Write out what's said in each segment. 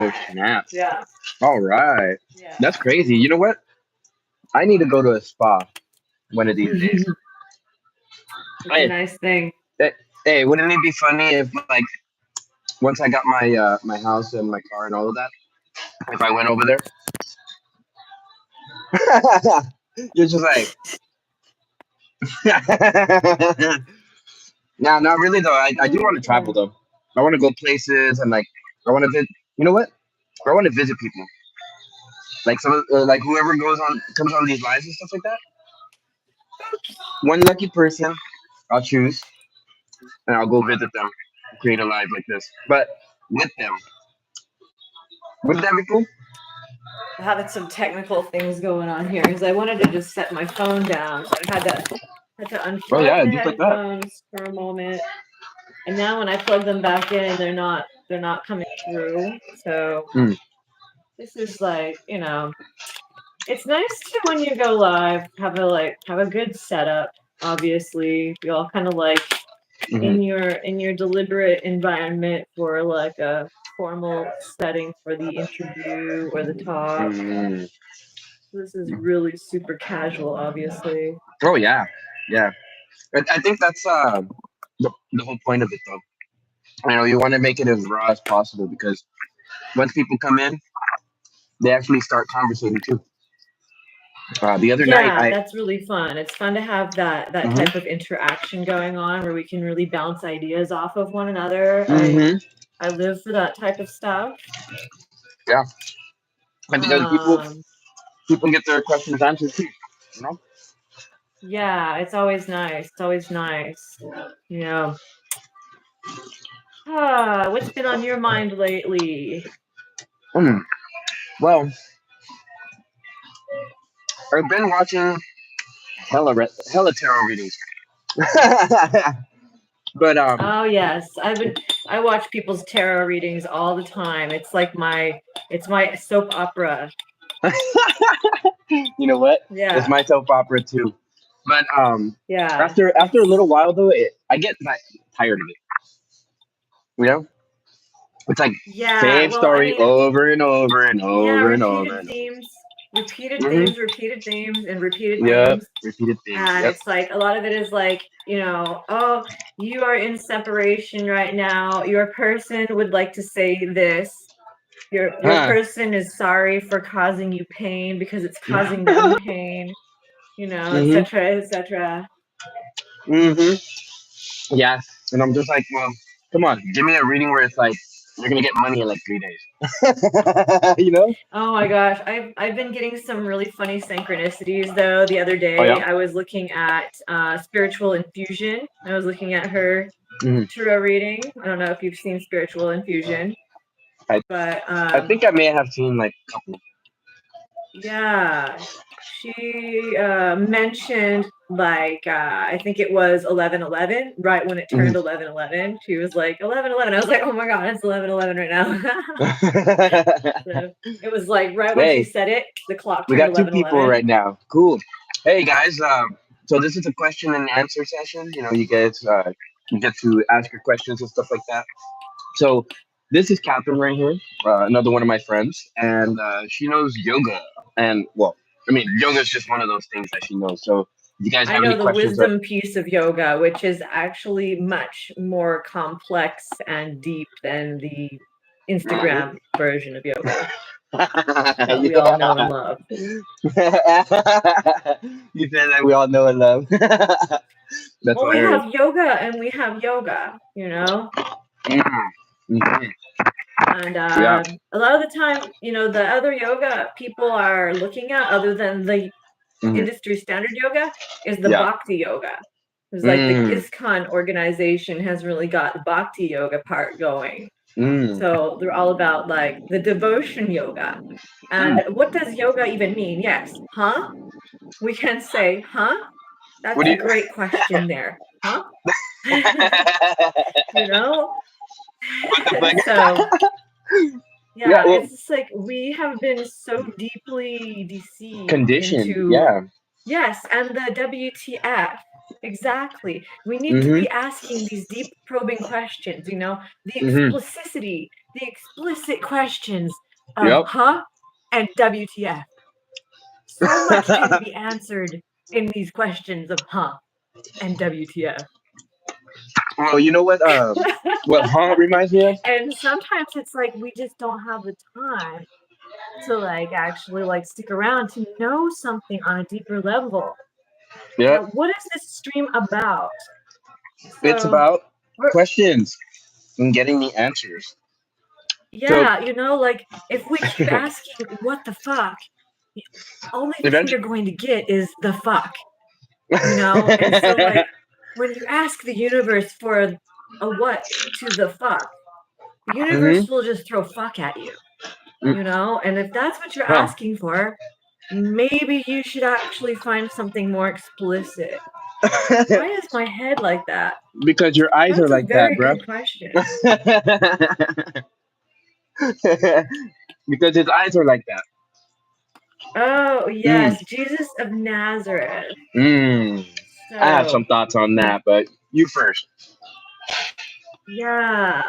Oh snap! Yeah. All right, Yeah. that's crazy. You know what? I need to go to a spa one of these days. It's a Hey, nice thing. hey, hey, wouldn't it be funny if like once I got my house and my car and all of that, if I went over there? You're just like, nah, not really though. I do want to travel though. I want to go places and like I want to visit. You know what? I want to visit people. Like like whoever goes on comes on these lives and stuff like that. One lucky person I'll choose and I'll go visit them, create a live like this, but with them. Wouldn't that be cool? Having some technical things going on here because I wanted to just set my phone down. So I had to Oh unplug yeah, the just like that. headphones for a moment. And now when I plug them back in, they're not coming through. So Mm. this is like, it's nice to when you go live have a good setup. Obviously, we all kind of like Hmm. in your deliberate environment for like a formal setting for the interview or the talk. Mm. This is really super casual, obviously. Oh yeah, yeah. I think that's the whole point of it though. You know, you want to make it as raw as possible because once people come in, they actually start conversating too. The other night, Yeah, that's really fun. It's fun to have that hmm type of interaction going on where we can really bounce ideas off of one another. hmm I live for that type of stuff. yeah, and because Um, people get their questions answered too. You know. yeah, it's always nice. It's always nice. You know. What's been on your mind lately? Mm. Well, I've been watching hella tarot readings, but Oh yes, I watch people's tarot readings all the time. It's my soap opera. you know what? It's Yeah, my soap opera too. But yeah. after a little while though, I get tired of it. You know, it's like Yeah, same well, I story mean, over and over and yeah, over and over and over. Hmm. repeated themes, and repeated Yep, themes. repeated things. And Yep. it's like a lot of it is like, oh, you are in separation right now. Your person would like to say this. Your Huh. person is sorry for causing you pain because it's causing them pain, Mhm. etc., etc. Mhm. Yeah. And I'm just like, well, come on, give me a reading where it's like you're gonna get money in like 3 days. You know? Oh my gosh, I've been getting some really funny synchronicities though. The other Oh day, yeah. I was looking at Spiritual Infusion. I was looking at her Mhm. tarot reading. I don't know if you've seen Spiritual Infusion, I but I think I may have seen like a couple. yeah, she mentioned like I think it was 11:11, right when it Mhm. turned 11:11. She was like 11:11. I was like, oh my god, it's 11:11 right now. So it was like right when she Hey, said it, the clock we turned got two people 11:11. right now. Cool. Hey guys, so this is a question and answer session. You know, you guys you get to ask your questions and stuff like that. So this is Catherine right here, another one of my friends, and she knows yoga. And well, I mean, yoga is just one of those things that she knows. So if you guys I have any know the questions, wisdom piece of yoga, which is actually much more complex and deep than the Instagram version of yoga that we all know and yeah, love. you said that we all know and love. That's Well, we hilarious. have yoga and we have yoga. Mhm. And Yeah. a lot of the time, the other yoga people are looking at, other than the Mhm. industry standard yoga, is the Yeah. bhakti yoga. It's like the Mm. ISKCON organization has really got the bhakti yoga part going. Mm. So they're all about like the devotion yoga. Mm. And what does yoga even mean? Yes. Huh? We can say, huh? What That's do a you? great question there. Huh? you know? What the fuck? So Yeah. yeah, Well, it's just like we have been so deeply deceived conditioned. into, Yeah. yes, and the WTF. Exactly. We need to Mm-hmm. be asking these deep probing questions, the Mm-hmm. the explicit questions of Yep. huh and WTF. So much can be answered in these questions of huh and WTF. Well, you know what huh reminds me of? And sometimes it's like we just don't have the time to like actually like stick around to know something on a deeper level. Yep. What is this stream about? It's So about we're questions and getting the answers. So yeah, like if we keep asking what the fuck, the only thing eventually, you're going to get is the fuck. And so like when you ask the universe for a what to the fuck, the universe mm-hmm. will just throw fuck at you. Mm. And if that's what you're Huh. asking for, maybe you should actually find something more explicit. Why is my head like that? Because your eyes are That's a like that, very bro. good question. Because his eyes are like that. Oh, Mm. yes, Jesus of Nazareth. Mm. I have some So, thoughts on that, but you first. yeah.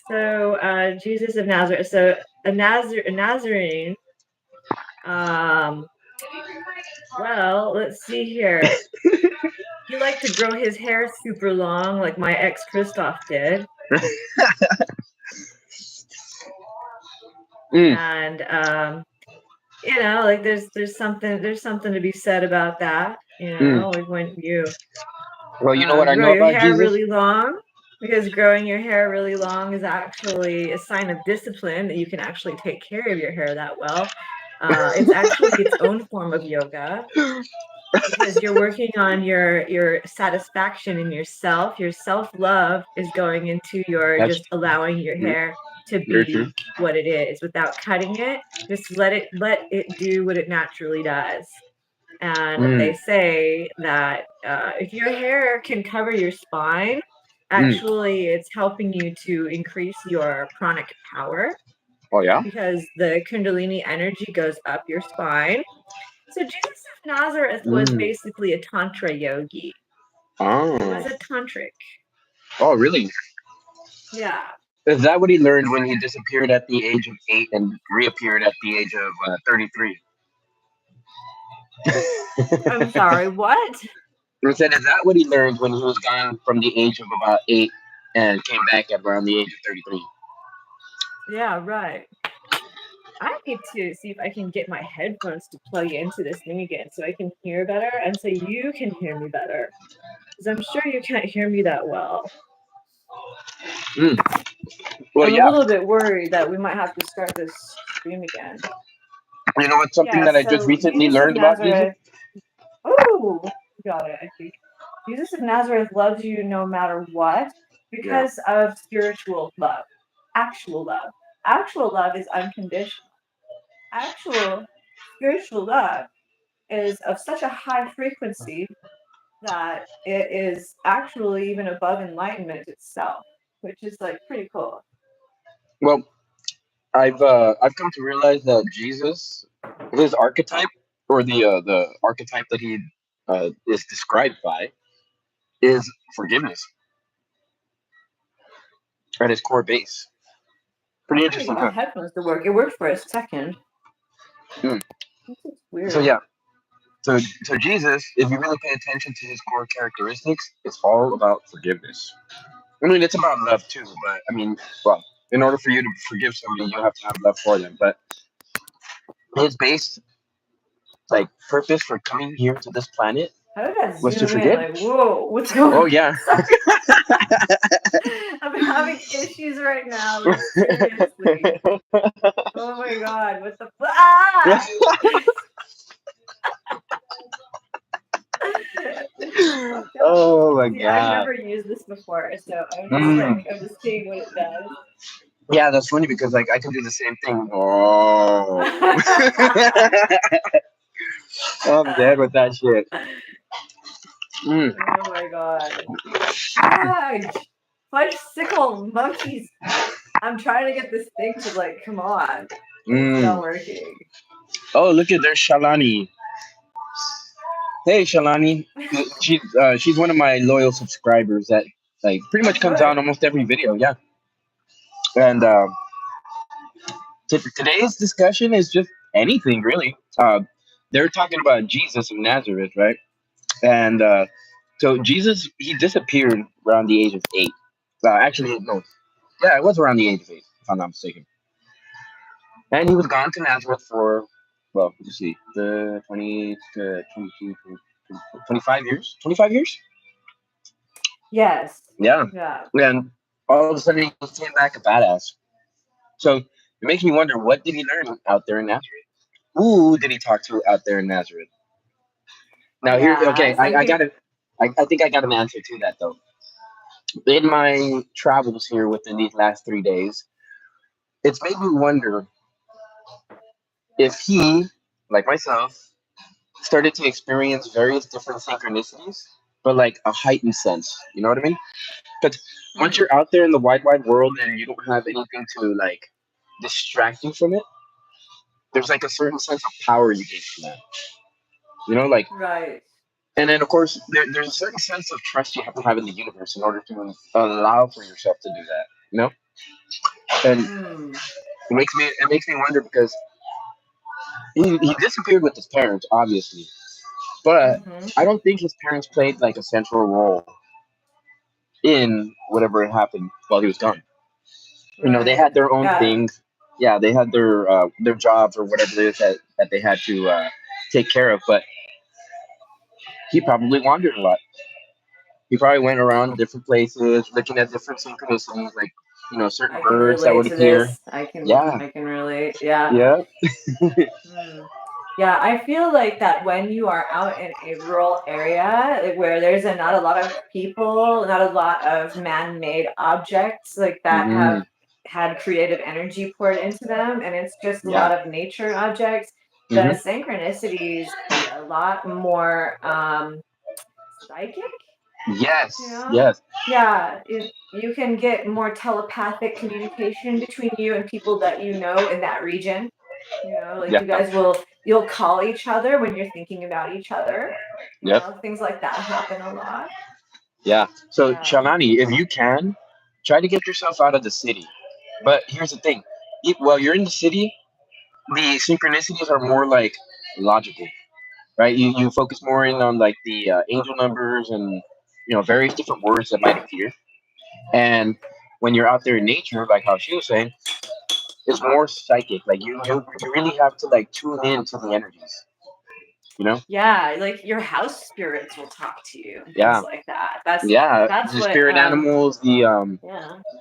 So, Jesus of Nazareth. So, a Nazarene. Well, let's see here. He liked to grow his hair super long, like my ex Christoph did. Mm. And like there's something to be said about that. Mm. Like when you Well, you know what I grow know your about hair Jesus? really long, because growing your hair really long is actually a sign of discipline, that you can actually take care of your hair that well. It's actually its own form of yoga, because you're working on your satisfaction in yourself. Your self-love is going into your That's just allowing your hair to very true. be what it is without cutting it. Just let it do what it naturally does. And they Mm. say that if your hair can cover your spine, Mm. actually it's helping you to increase your pranic power, Oh yeah. because the Kundalini energy goes up your spine. So Jesus of Nazareth was Mm. basically a Tantra yogi. He was Oh. a tantric. Oh, really? Yeah. Is that what he learned when he disappeared at the age of 8 and reappeared at the age of 33? I'm sorry, what? I said, is that what he learned when he was gone from the age of about 8 and came back at around the age of 33? Yeah, right. I need to see if I can get my headphones to plug into this thing again so I can hear better and so you can hear me better. Because I'm sure you can't hear me that well. Mm. Well, I'm a yeah. little bit worried that we might have to start this stream again. You know what's something Yeah, that I just so recently Jesus of learned about Jesus? Nazareth. Oh, got it, I think. Jesus of Nazareth loves you no matter what Yeah. because of spiritual love, actual love. Actual love is unconditional. Actual spiritual love is of such a high frequency that it is actually even above enlightenment itself, which is like pretty cool. Well, I've come to realize that Jesus, his archetype, or the archetype that he is described by, is forgiveness at his core base. Pretty I gotta interesting, get my huh? headphones to work. It worked for a second. Mm. This is weird. So yeah, so Jesus, if you really pay attention to his core characteristics, it's all about forgiveness. I mean, it's about love too, but I mean, well, in order for you to forgive somebody, you have to have love for them. But his base, like, purpose for coming here to this planet How did that was to zoom in? forgive. Like, whoa, what's going Oh on? yeah. Sorry. I'm having issues right now. Like, seriously. Oh my god, what the fuck? Oh my See, I've god. never used this before, so Mm. I'm just seeing what it does. Yeah, that's funny because like I can do the same thing. Oh. I'm dead with that shit. Mm. Oh my god. Fudge! Fudge sickle monkeys! I'm trying to get this thing to like come on. It's not Mm. working. Oh, look at there's Shalani. Hey, Shalani. She's one of my loyal subscribers that like pretty Oh, much comes on good. almost every video. Yeah, and today's discussion is just anything really. They're talking about Jesus of Nazareth, right? And so Jesus, he disappeared around the age of 8. Actually, no, yeah, it was around the age of 8, if I'm not mistaken. And he was gone to Nazareth for, well, let's see, the 20 to 22, 25 years. 25 years? Yes. Yeah. Yeah. And all of a sudden, he came back a badass. So it makes me wonder, what did he learn out there in Nazareth? Who did he talk to out there in Nazareth? Now, here, Yeah. okay, I I got think. it. I think I got an answer to that, though. In my travels here within these last 3 days, it's made me wonder if he, like myself, started to experience various different synchronicities, but like a heightened sense. You know what I mean? Because once Mm, you're out there in the wide world and you don't have anything to like distract you from it, there's like a certain sense of power you get from that. You know, like, right. and then of course there's a certain sense of trust you have to have in the universe in order to allow for yourself to do that. You know, and Mm, it makes me wonder because he disappeared with his parents, obviously, but hmm. I don't think his parents played like a central role in whatever happened while he was gone. You know, they Right. had their own Yeah. things. Yeah, they had their jobs or whatever it is that they had to take care of. But he probably wandered a lot. He probably went around different places, looking at different synchronicities, like certain I can birds that relate would to appear. this. I can. Yeah, I can relate. Yeah. yeah. Mm. Yeah, I feel like that when you are out in a rural area where there's not a lot of people, not a lot of man-made objects like that Hmm. have had creative energy poured into them, and it's just a Yeah. lot of nature objects, the Hmm. synchronicities can be a lot more psychic, you Yes. know? Yes. Yeah, you can get more telepathic communication between you and people that you know in that region. You know, like Yeah. you'll call each other when you're thinking about each other. You Yep. know, things like that happen a lot. Yeah. So Yeah. Shalani, if you can, try to get yourself out of the city. But here's the thing: while you're in the city, the synchronicities are more like logical, right? You focus more in on like the angel numbers and various different words that might appear. And when you're out there in nature, like how she was saying, it's more psychic. Like you really have to like tune in to the energies. You know? Yeah, like your house spirits will talk to you and things Yeah, like that. That's yeah. that's The what spirit animals, yeah.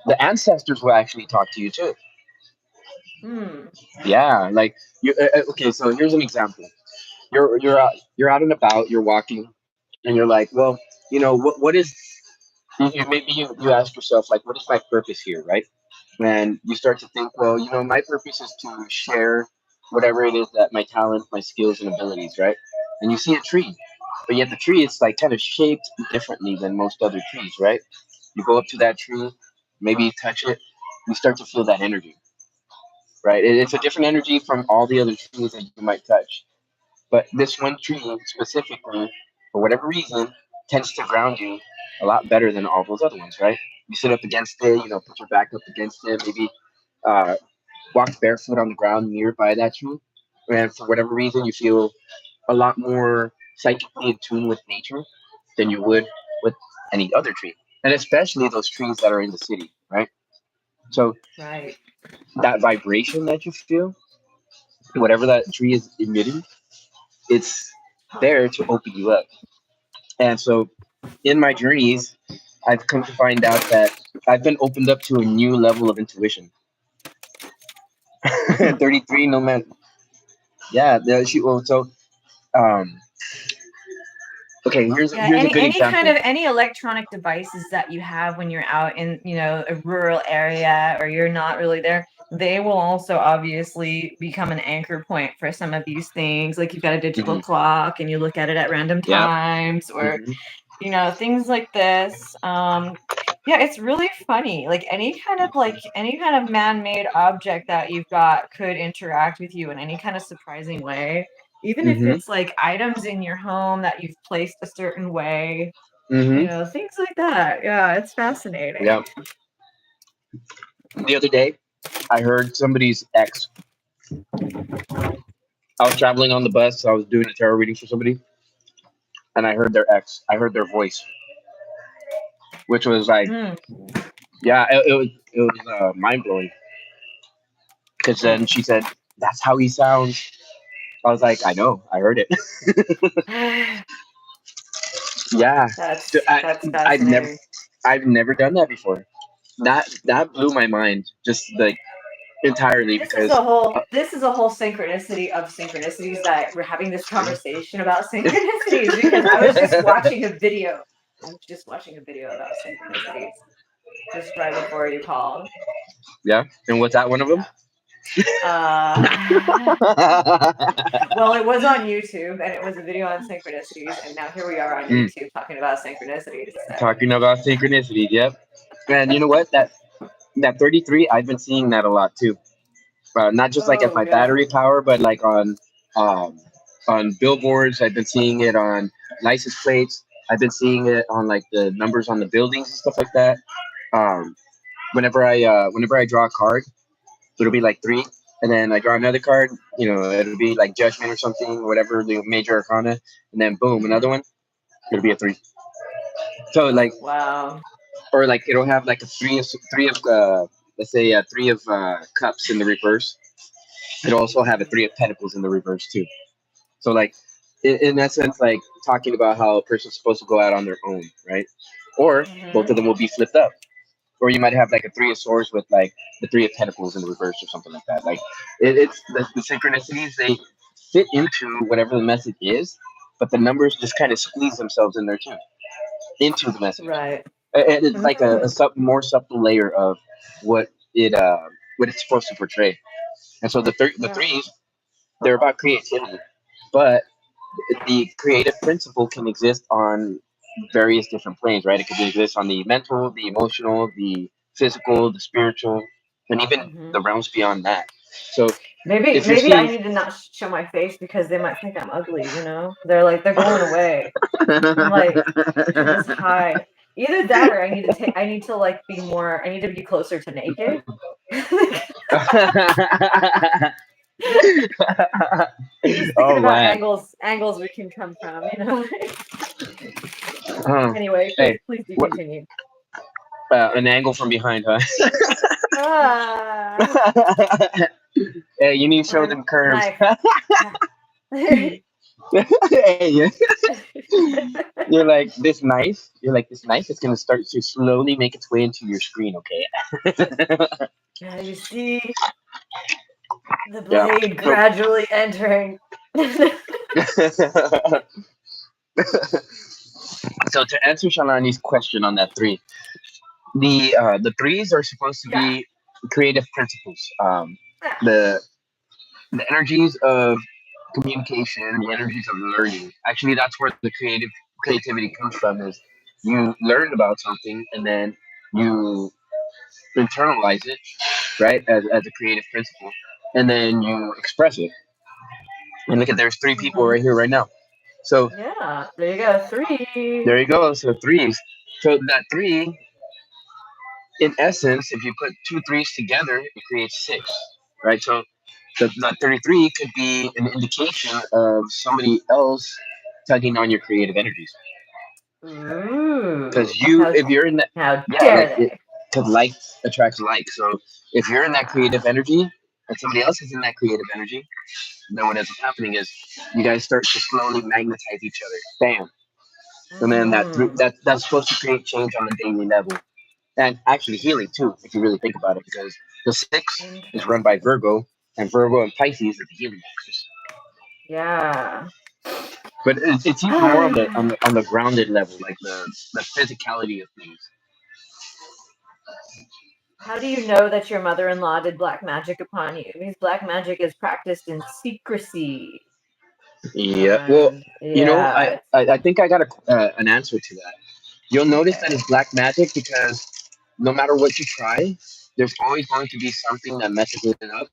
the ancestors will actually talk to you too. Hmm. Yeah, like okay. So here's an example. You're out and about. You're walking, and you're like, well, what is maybe you ask yourself like, what is my purpose here, right? And you start to think, well, my purpose is to share whatever it is that my talent, my skills and abilities, right? And you see a tree, but yet the tree is like kind of shaped differently than most other trees, right? You go up to that tree, maybe you touch it, you start to feel that energy, right? It's a different energy from all the other trees that you might touch. But this one tree specifically, for whatever reason, tends to ground you a lot better than all those other ones, right? You sit up against it, put your back up against it, maybe uh, walk barefoot on the ground nearby that tree. And for whatever reason, you feel a lot more psychically in tune with nature than you would with any other tree. And especially those trees that are in the city, right? So Right. that vibration that you feel, whatever that tree is emitting, it's there to open you up. And so in my journeys, I've come to find out that I've been opened up to a new level of intuition. Hmm. 33, no man. Yeah, well, so um, okay. Yeah, Here's a good any kind example. of any electronic devices that you have when you're out in, a rural area or you're not really there, they will also obviously become an anchor point for some of these things. Like you've got a digital Hmm. clock and you look at it at random Yep. times or, Hmm. things like this. Yeah, it's really funny. Like any kind of man-made object that you've got could interact with you in any kind of surprising way. Even if Mm-hmm. it's like items in your home that you've placed a certain way, Mm-hmm. things like that. Yeah, it's Yeah. fascinating. The other day, I heard somebody's ex. I was traveling on the bus. I was doing a tarot reading for somebody, and I heard their ex. I heard their voice, which was like, Mm, yeah, it was mind blowing. Because then she said, "That's how he sounds." I was like, "I know, I heard it." Yeah, that's So that's I've never, fascinating. I've never done that before. That blew my mind, just like entirely This is because. a whole synchronicity of synchronicities that we're having this conversation about synchronicities because I was just watching a video. I was just watching a video about synchronicities just right before you called. Yeah, and was that one of them? Well, it was on YouTube and it was a video on synchronicities, and now here we are on Mm, YouTube talking about synchronicities. So, talking about synchronicity, yep. And you know what? That 33, I've been seeing that a lot too. Not just like as oh my yeah. battery power, but like um, on billboards. I've been seeing it on license plates. I've been seeing it on like the numbers on the buildings and stuff like that. Um, whenever I draw a card, it'll be like three, and then I draw another card. It'll be like judgment or something, whatever the major arcana, and then boom, another Mhm. one. It'll be a three. So like, Wow. or like it'll have like a three of let's say a three of cups in the reverse. It'll also have a three of pentacles in the reverse too. So like in that sense, like talking about how a person's supposed to go out on their own, right? Or both of Mhm. them will be flipped up. Or you might have like a three of swords with like the three of pentacles in the reverse or something like that. Like it's the synchronicities, they fit into whatever the message is, but the numbers just kind of squeeze themselves in there too, into the message. Right. And it's like a Mm. more subtle layer of what what it's supposed to portray. And so the Yeah. threes, they're about creativity, but the creative principle can exist on various different planes, right? It could exist on the mental, the emotional, the physical, the spiritual, and even Mhm. the realms beyond that. So Maybe if you're maybe I seeing, need to not show my face because they might think I'm ugly. They're going away. I'm like, I just hide. Either that or I need to like be more I need to be closer to naked. Just thinking oh about man, angles we can come from. uh, Anyway, hey, please do what, continue. an angle from behind, huh? Ah, Hey, you need to show my them curves. knife. Hey, you're like this knife. You're like this knife is gonna start to slowly make its way into your screen. Okay. Yeah, you see the Yeah. blade So, gradually entering. so to answer Shalani's question on that three, the threes are supposed to Yeah. be creative principles. The the energies of communication, the energies of learning. Actually, that's where the creativity comes from. Is you learn about something and then you internalize it, right, as a creative principle, and then you express it. And look at there's three people Hmm. right here right now. So Yeah, there you go. Three. there you go. So threes. So that three, in essence, if you put two threes together, it creates six, right? So the 33 could be an indication of somebody else tugging on your creative energies. Ooh. Because if you're in that, How yeah, dare like it, they? because like attracts like. So if you're in that creative Ah. energy and somebody else is in that creative energy, then what ends up happening is you guys start to slowly magnetize each other. Bam. And then Mm. that's supposed to create change on a daily level. And actually healing too, if you really think about it, because the six is run by Interesting. Virgo, and Virgo and Pisces are the healing axis. Yeah. But it's even more on the grounded level, like the physicality of things. How do you know that your mother-in-law did black magic upon you? Because black magic is practiced in secrecy. Yeah. Well, And yeah, I think I got an answer to that. You'll notice that okay. it's black magic because no matter what you try, there's always going to be something that messes it up.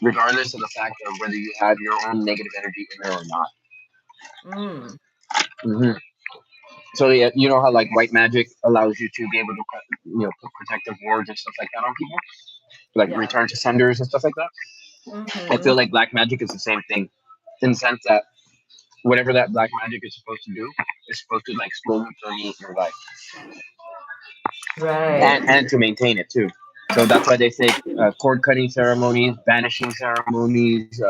regardless of the fact of whether you have your own negative energy in there or not. Mm. hmm So yeah, you know how like white magic allows you to be able to put protective wards and stuff like that on people, like Yeah. return to senders and stuff like that. I Mm-hmm. feel like black magic is the same thing, in the sense that whatever that black magic is supposed to do is supposed to like slowly permeate your life Right. and to maintain it too. So that's why they say cord cutting ceremonies, banishing ceremonies,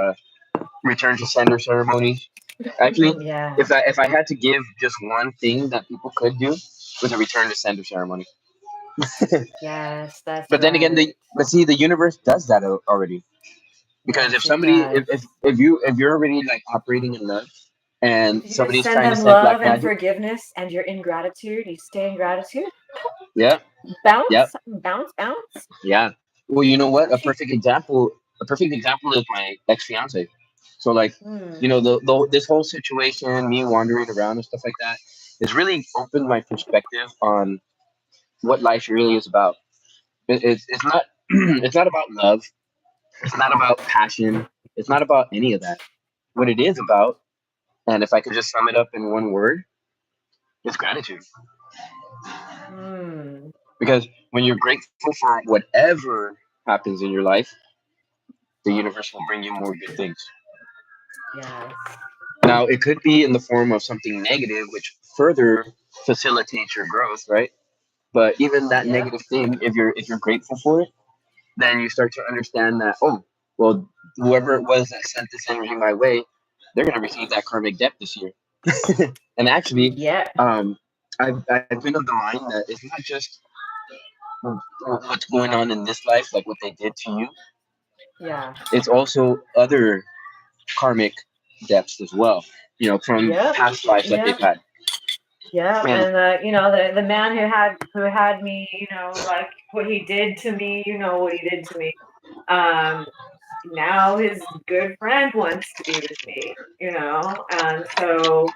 return to sender ceremonies. Actually, Yeah. if I had to give just one thing that people could do, was a return to sender ceremony. Yes, that's But then again, right. but see, the universe does that already. Because if Yes, it somebody, does. if you're already like operating in love, and If you just somebody's send trying to them send black love and magic, forgiveness and you're in gratitude, you stay in gratitude, yeah, yeah, bounce, bounce, bounce. yeah. Well, you know what? She, A perfect example is my ex fiance. So like, mm, this whole situation, me wandering around and stuff like that, has really opened my perspective on what life really is about. It's not it's not about love. It's not about passion. It's not about any of that. What it is about, and if I could just sum it up in one word, it's gratitude. mm, Because when you're grateful for whatever happens in your life, the universe will bring you more good things. yes. Now, it could be in the form of something negative, which further facilitates your growth, right? But even that Yep. negative thing, if you're grateful for it, then you start to understand that, oh, well, whoever it was that sent this energy my way, they're going to receive that karmic debt this year. And actually, Yep. um, I've been of the mind that it's not just what's going on in this life, like what they did to you. Yeah. It's also other karmic debts as well, from Yep. past lives that they've Yep. had. Yeah, And and the man who had me, like what he did to me, what he did to me. Um, Now his good friend wants to be with me, and so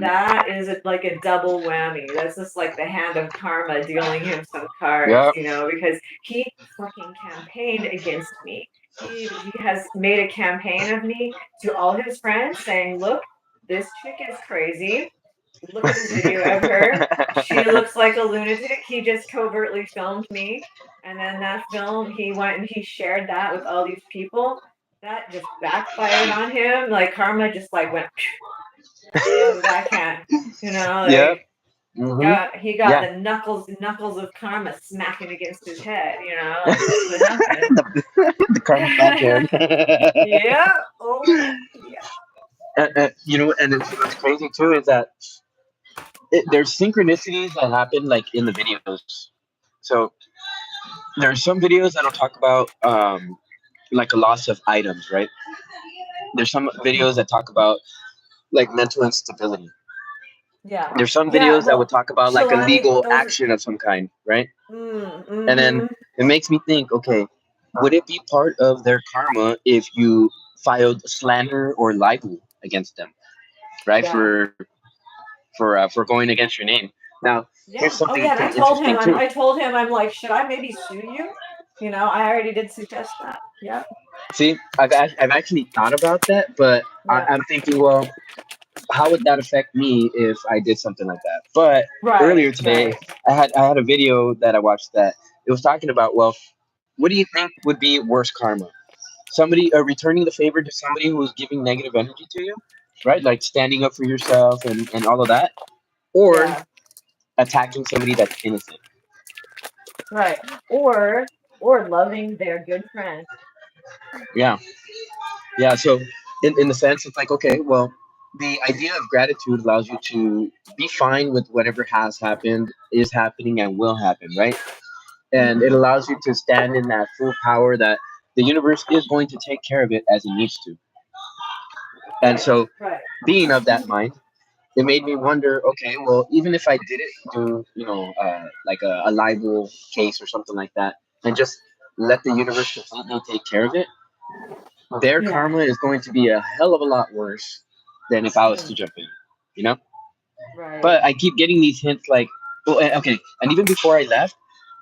that is like a double whammy. That's just like the hand of karma dealing him some cards, yeah, because he fucking campaigned against me. He has made a campaign of me to all his friends saying, "Look, this chick is crazy. Look at the video of her. She looks like a lunatic." He just covertly filmed me. And then that film, he went and he shared that with all these people. That just backfired on him. Like karma just like went in the backhand. yeah, Like hmm he got yeah. the knuckles of karma smacking against his head. Like that's what happened. The karmic backhand. Yeah. Oh yeah. And what's crazy too is that there's synchronicities that happen like in the videos. So there's some videos that'll talk about like a loss of items, right? There's some videos that talk about like mental instability. Yeah. There's some Yeah. videos that would Well, talk about like a Shalani, legal those. action of some kind, right? And then Mm-hmm. it makes me think, okay, would it be part of their karma if you filed slander or libel against them, right? Yeah. For going against your name. Now, here's Yeah. Oh something yeah. And I told interesting him. too. I told him. I'm like, should I maybe sue you? I already did suggest that. Yeah. See, I've actually thought about that, but Yeah. I'm thinking, well, how would that affect me if I did something like that? But Right. earlier today, Right. I had a video that I watched that it was talking about, well, what do you think would be worse karma? Somebody returning the favor to somebody who is giving negative energy to you, right? Like standing up for yourself and all of that, or Yeah. attacking somebody that's innocent. Right. Or loving their good friend. Yeah, yeah. So in the sense, it's like, okay, well, the idea of gratitude allows you to be fine with whatever has happened, is happening, and will happen, right? And it Mm-hmm. allows you to stand in that full power that the universe is going to take care of it as it needs to. And Right. so, Right. being of that mind, it made me wonder, okay, well, even if I did it through, like a libel case or something like that, and just let the universe completely take care of it, their Yeah. karma is going to be a hell of a lot worse than if I was to Mm. jump in, you know? Right. But I keep getting these hints like, okay, and even before I left,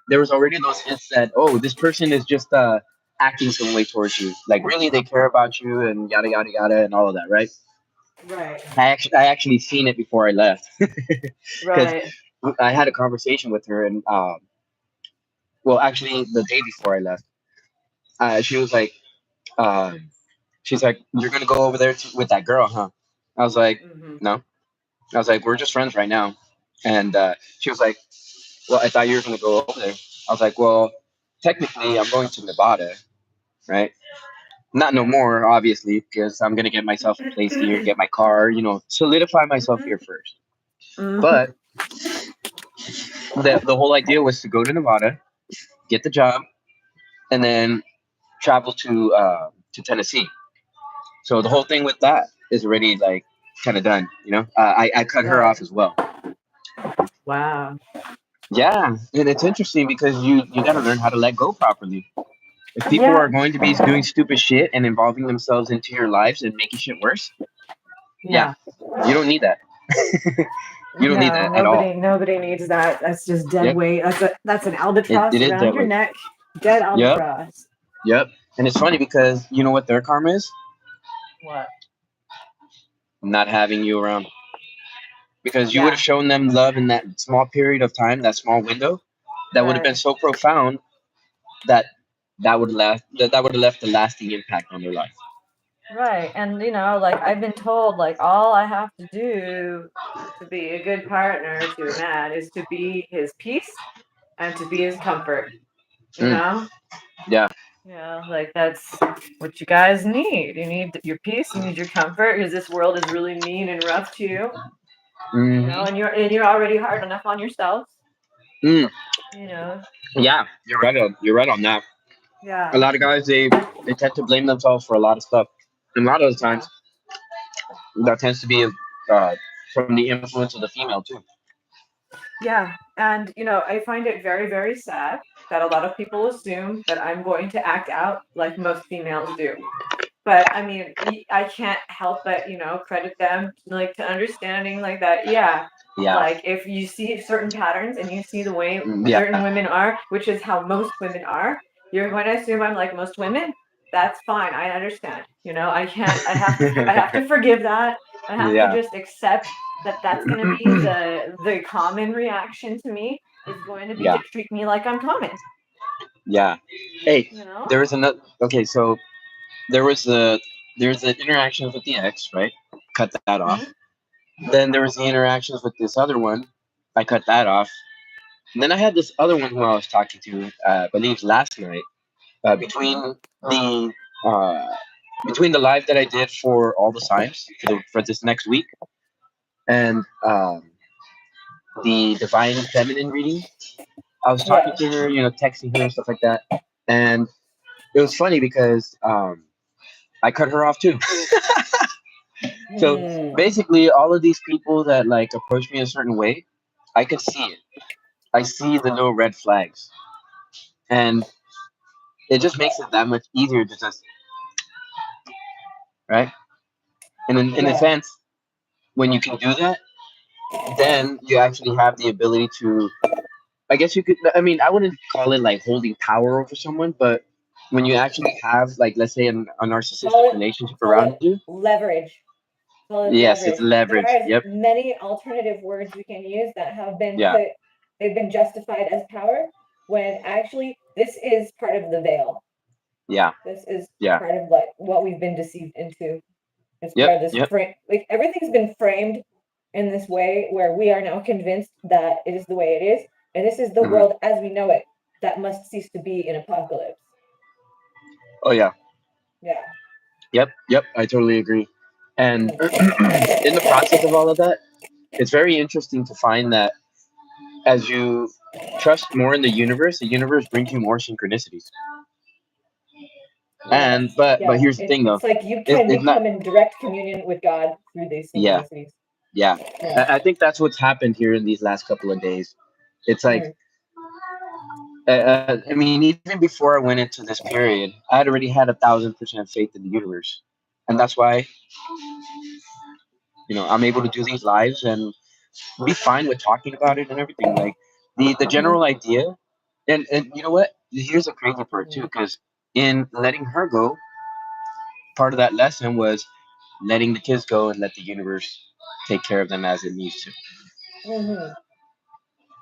there was already those hints that, oh, this person is just acting some way towards you. Like really, they care about you and yada yada yada and all of that, right? Right. I actually seen it before I left because Right. I had a conversation with her and well, actually the day before I left, she was like, um, she's like, "You're gonna go over there with that girl, huh?" I was like, Hmm. "No." I was like, "We're just friends right now," and she was like, "Well, I thought you were gonna go over there." I was like, "Well, technically, I'm going to Nevada, right? Not no more, obviously, because I'm gonna get myself a place here, get my car, solidify myself here first. Hmm. But the whole idea was to go to Nevada, get the job, and then travel to Tennessee. So the whole thing with that is already like kind of done. I cut her Right. off as well. Wow. Yeah, and it's interesting because you got to learn how to let go properly. If people are Yeah. going to be doing stupid shit and involving themselves into your lives and making shit worse, yeah, Yeah. you don't need that. You don't need No, that at all. nobody needs that. That's just dead Yep, weight. That's an it albatross is around that your way. neck. Dead Yep, albatross. yep. And it's funny because you know what their karma is? What? Not having you around. Because you would have Yeah. shown them love in that small period of time, that small window, that would have been Right. so profound that that would have left a lasting impact on their life. Right. And like I've been told, like all I have to do to be a good partner to a man is to be his peace and to be his comfort. You Mm, know? yeah. Like that's what you guys need. You need your peace, you need your comfort, because this world is really mean and rough to you. Hmm. And you're already hard enough on yourself. Mm, You know? yeah, you're right on that. A Yeah. lot of guys they tend to blame themselves for a lot of stuff. And a lot of the Yeah. times that tends to be from the influence of the female too. Yeah. And I find it very, very sad that a lot of people assume that I'm going to act out like most females do. But I mean, I can't help but credit them like to understanding like that. Yeah, Yeah. like if you see certain patterns and you see the way Yeah. certain women are, which is how most women are, you're going to assume I'm like most women. That's fine. I understand. I can't. I have to forgive that. I have to Yeah. just accept that that's going to be the common reaction to me, is going to be to Yeah. treat me like I'm common. Yeah. Hey, You know. there was another. Okay, so there was there's the interactions with the ex, right? Cut that off. Hmm. Then there was the interactions with this other one. I cut that off. And then I had this other one who I was talking to, I believe last night. Hmm. The uh, between the live that I did for all the signs for this next week and the divine feminine reading, I was talking Yeah. to her, texting her and stuff like that, and it was funny because I cut her off too. So Hmm. basically, all of these people that like approach me a certain way, I could see it. I see the little red flags, and it just makes it that much easier to just right. And in a Yeah. sense, when you can do that, then you actually have the ability to. I guess you could. I mean, I wouldn't call it like holding power over someone, but when you actually have, like, let's say, a narcissistic Call it relationship call around it you, leverage. Call it yes, it's leverage. leverage. There is Yep. many alternative words we can use that have been Yeah. they've been justified as power, when actually this is part of the veil. Yeah. This is Yeah. part of like what we've been deceived into. It's Yep. part of this Yep. frame. Like everything's been framed in this way where we are now convinced that it is the way it is, and this is the Hmm. world as we know it that must cease to be in apocalypse. Oh yeah. Yeah. Yep. Yep. I totally agree. And Mhm. in the process of all of that, it's very interesting to find that as you trust more in the universe brings you more synchronicities. And Yes. but Yeah. here's the thing though, It's like you can it's not. become in direct communion with God through these Yeah. synchronicities. Yeah. Yeah. I think that's what's happened here in these last couple of days. It's like Mm. I mean, even before I went into this period, I had already had 1,000% faith in the universe, and that's why I'm able to do these lives and be fine with talking about it and everything. Like the Mhm. general idea, and you know what? Here's the crazy part too, Mhm. because in letting her go, part of that lesson was letting the kids go and let the universe take care of them as it needs to. Mm-hmm.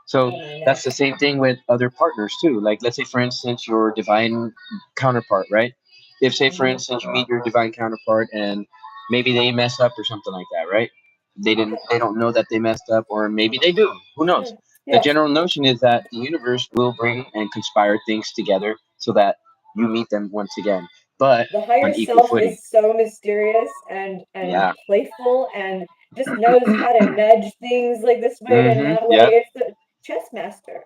So Oh my that's neck. the same thing with other partners too. Like, let's say for instance your divine counterpart, right? If, say for Mm-hmm. instance, you meet your divine counterpart and maybe they mess up or something like that, right? They don't know that they messed up, or maybe they do. Who knows? Yeah. The Yeah. general notion is that the universe will bring and conspire things together so that you meet them once again, but The higher on equal self footing. is so mysterious and Yeah. playful and just knows how to nudge things like this way and Mm-hmm. that way. Yep. It's the chess master,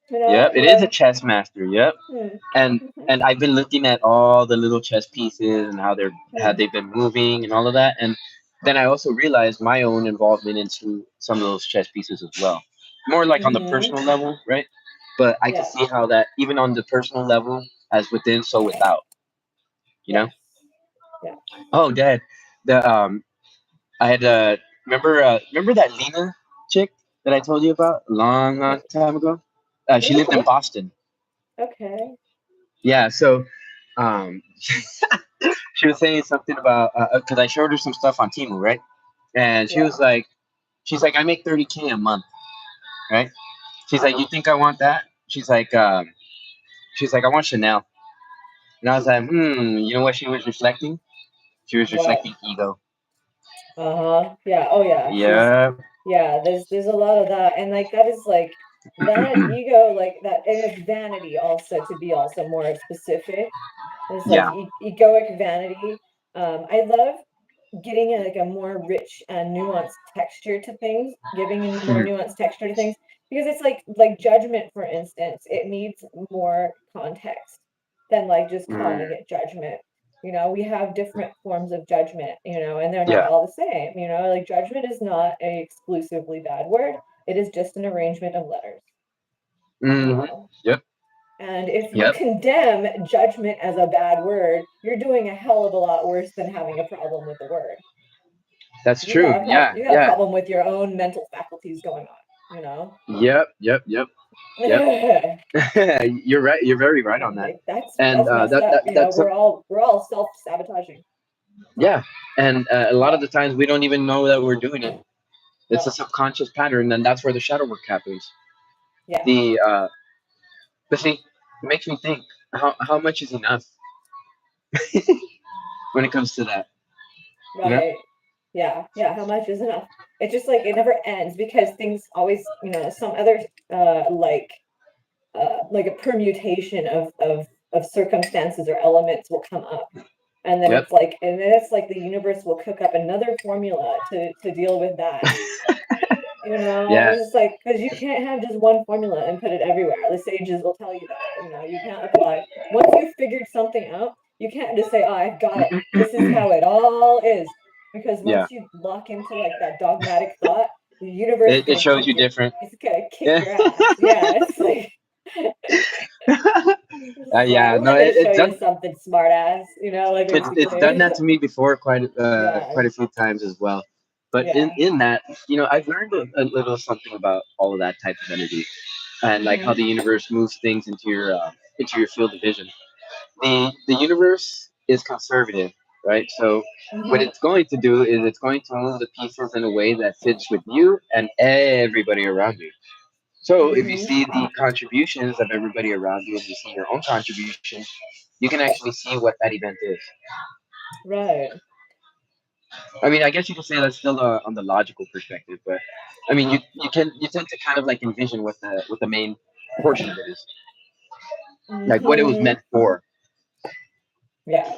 you Yep. know, It is a like chess master. Yep. hmm, and mhm, and I've been looking at all the little chess pieces and how hmm, they've been moving and all of that, and then I also realized my own involvement into some of those chess pieces as well, more like on the hmm, personal level, right? But I can yeah, see how that even on the personal level, as within, so without, you know. yes, yeah. Oh, Dad, the I had remember that Lena chick that I told you about a long, long time ago? She lived in No, Boston. okay, Yeah, so um, she was saying something about because I showed her some stuff on Temu, right? And she yeah, was like, she's like, I make 30K a month, right? She's like, you think I want that? She's like, I want Chanel, and I was like, you know what she was reflecting? She was what? reflecting ego. Uh-huh. Yeah. Oh yeah. She's Yeah, yeah, there's a lot of that. And like that is like that ego, like that, and it's vanity also to be also more specific. It's like yeah, egoic vanity. I love getting like a more rich and nuanced texture to things, giving a more mhm, nuanced texture to things, because it's like judgment, for instance, it needs more context than like just calling mm, it judgment. You know, we have different forms of judgment, you know, and they're not yeah, all the same. You know, like judgment is not a exclusively bad word. It is just an arrangement of letters, you hmm, know. yep, And if you yep. condemn judgment as a bad word, you're doing a hell of a lot worse than having a problem with the word. That's You got true. a Yeah, you got a yeah, problem with your own mental faculties going on, you know? yep, yep, yep, yep. You're right. You're very right on that. Like that's And that's messed up. You know, that's we're all self-sabotaging. yeah. And a lot of the times we don't even know that we're doing it. It's a No. subconscious pattern, and that's where the shadow work happens. Yeah. The but see, it makes me think how much is enough when it comes to that, you know? Right. Yeah. Yeah. How much is enough? It's just like it never ends because things always, you know, some other like a permutation of circumstances or elements will come up. And then Yep. it's like, and then it's like the universe will cook up another formula to deal with that. You know, Yeah. it's just like because you can't have just one formula and put it everywhere. The sages will tell you that. You know, you can't apply once you've figured something out. You can't just say, "Oh, I've got it. This is how it all is." Because Yeah. once you lock into like that dogmatic thought, the universe is It gonna shows kick you your, different. it's gonna kick Yeah. your ass. Yeah, it's like it's like Yeah. we're No. not gonna show It's you done. something smart ass. You know, like It's done basically. that to me before, Yeah, quite a few times as well. But yeah. in that, I've learned a little something about all of that type of energy, and like how Mm-hmm. the universe moves things into your field of vision. The universe is conservative, right? So what Mm-hmm. it's going to do is it's going to move the pieces in a way that fits with you and everybody around you. So if you Mm-hmm. see the contributions of everybody around you and you see your own contribution, you can actually see what that event is. Right. I mean, I guess you could say that's still on the logical perspective, but I mean, you tend to kind of like envision what the main portion of it is, like what it was Mm-hmm. meant for. Yeah.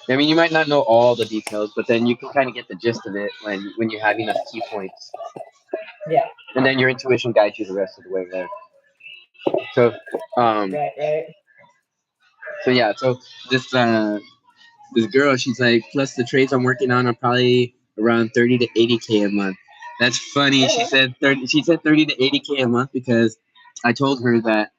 I mean, you might not know all the details, but then you can kind of get the gist of it when you have enough key points, Yeah. and then your intuition guides you the rest of the way there. So, um, Right. Right. so yeah, so this this girl, she's like, plus the trades I'm working on are probably around 30 to 80K a month. That's funny. She Uh-huh. said 30. She said 30 to 80K a month because I told her that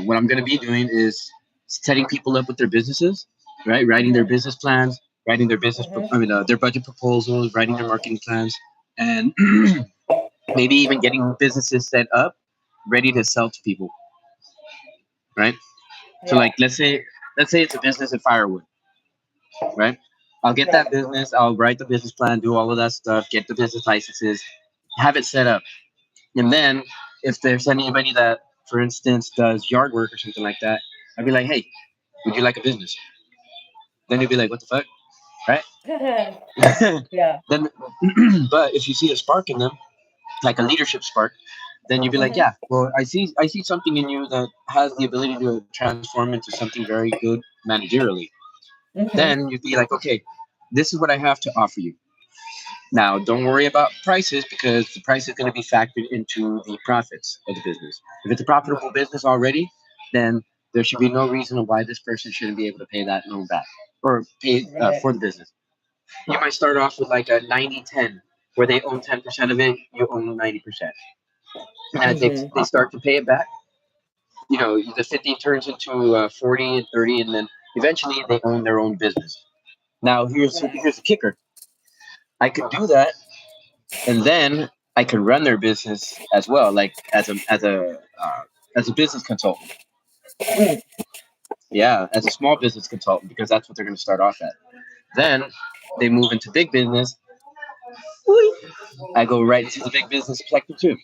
what I'm gonna be doing is setting people up with their businesses, right? Writing their Mm-hmm. business plans, writing their Mm-hmm. their budget proposals, writing their marketing plans, and maybe even getting businesses set up, ready to sell to people, right? So Yeah. like let's say it's a business in firewood, right? I'll get Right. that business, I'll write the business plan, do all of that stuff, get the business licenses, have it set up. And then if there's anybody that, for instance, does yard work or something like that, I'd be like, hey, would you like a business? Then you'd be like, what the fuck? Right? Yeah. Then but if you see a spark in them, like a leadership spark, then you'd be like, Hmm. yeah, well, I see something in you that has the ability to transform into something very good managerially. Hmm. Then you'd be like, okay, this is what I have to offer you. Now, don't worry about prices because the price is going to be factored into the profits of the business. If it's a profitable business already, then there should be no reason why this person shouldn't be able to pay that loan back or pay Right. for the business. You might start off with like a 90-10, where they own 10% of it, you own 90%. And as Hmm. they start to pay it back, the 50 turns into 40 and 30, and then eventually they own their own business. Now, Right. here's the kicker. I could do that, and then I could run their business as well, like as a business consultant. Mm. Yeah, as a small business consultant, because that's what they're going to start off at. Then they move into big business. I go right into the big business sector too.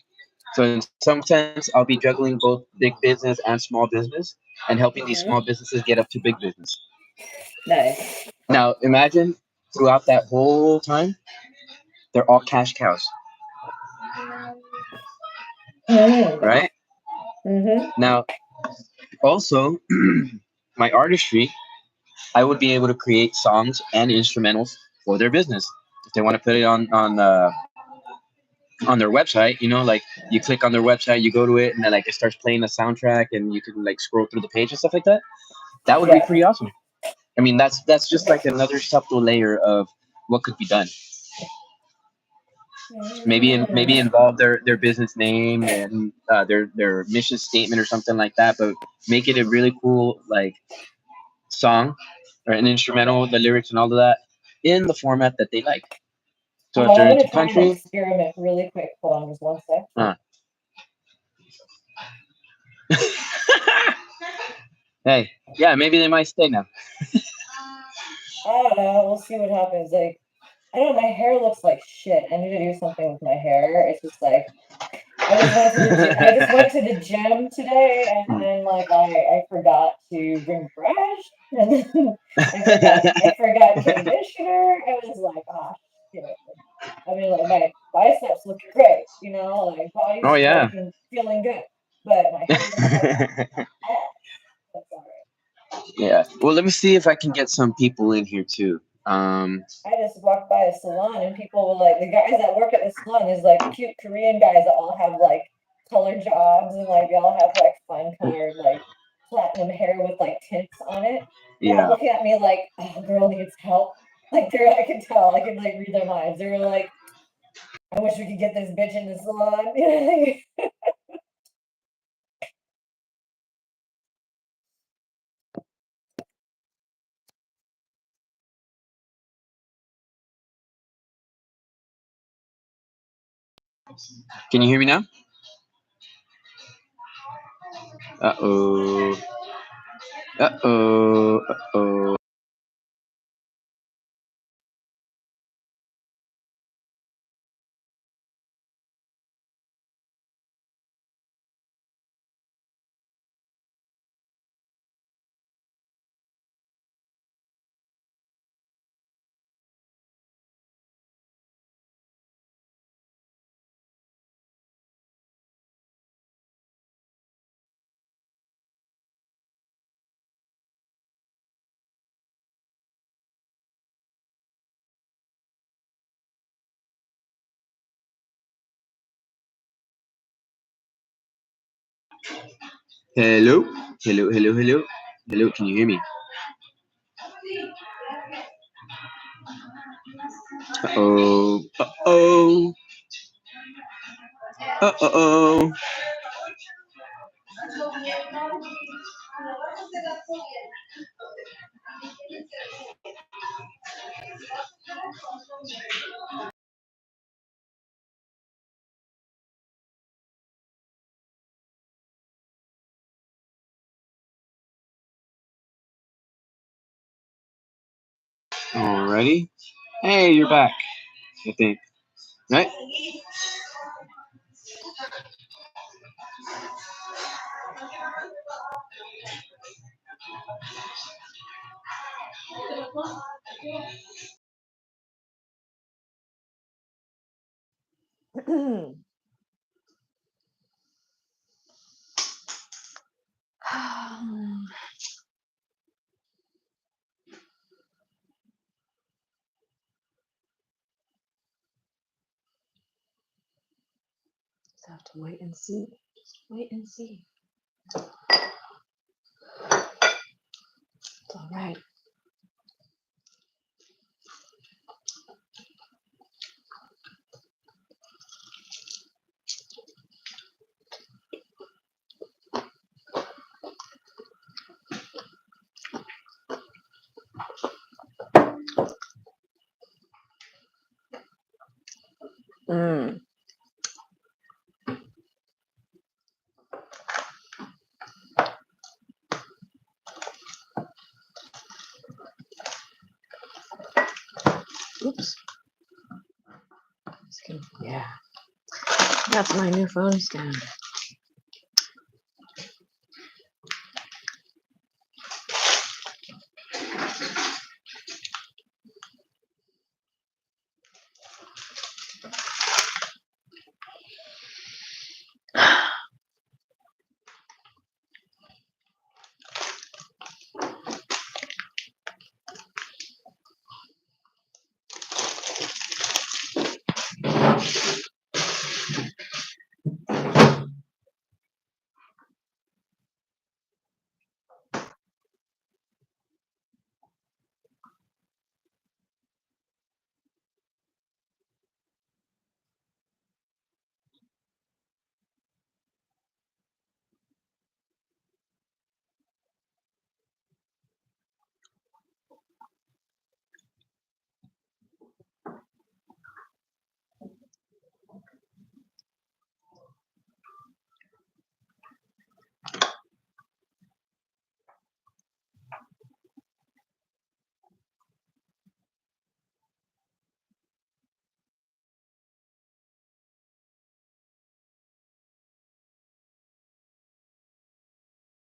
So in some sense, I'll be juggling both big business and small business, and helping these Hmm. small businesses get up to big business. Nice. Now imagine throughout that whole time, they're all cash cows, Hmm. right? Hmm. Now also, my artistry, I would be able to create songs and instrumentals for their business. If they want to put it on their website, like you click on their website, you go to it, and then like it starts playing the soundtrack, and you can like scroll through the page and stuff like that. That would be Yeah. pretty awesome. I mean, that's just like another subtle layer of what could be done. Maybe Mm. involve their business name and their mission statement or something like that, but make it a really cool like song or an instrumental, the lyrics and all of that in the format that they like. So if Oh, they're I'm into gonna try an country, experiment really quick. Hold on just one sec. uh. Hey, yeah, maybe they might stay now. I don't know. We'll see what happens. Like, I don't know. My hair looks like shit. I need to do something with my hair. It's just like I just went to the gym. I just went to the gym today, and then like I forgot to bring brush, and then I forgot conditioner. I was like, oh shit. I mean, like my biceps look great, like Oh body's yeah. looking feeling good, but my hair looks like ass. That's all right. Yeah. Well, let me see if I can get some people in here too. I just walked by a salon and people were like, the guys that work at the salon is like cute Korean guys that all have like color jobs and like they all have like fun colored like platinum hair with like tints on it. They're all yeah. looking at me like, oh, girl needs help. Like I could tell, I could like read their minds. They were like, I wish we could get this bitch in the salon. Can you hear me now? Uh oh. Uh oh. Uh oh. Hello. Hello. Hello. Hello. Hello. Can you hear me? Uh oh. Uh oh. Uh oh. Alrighty. Hey, you're back. I think. Right? Just have to wait and see. Just wait and see. It's all right. Mm. Oops. Yeah. That's my new phone stand.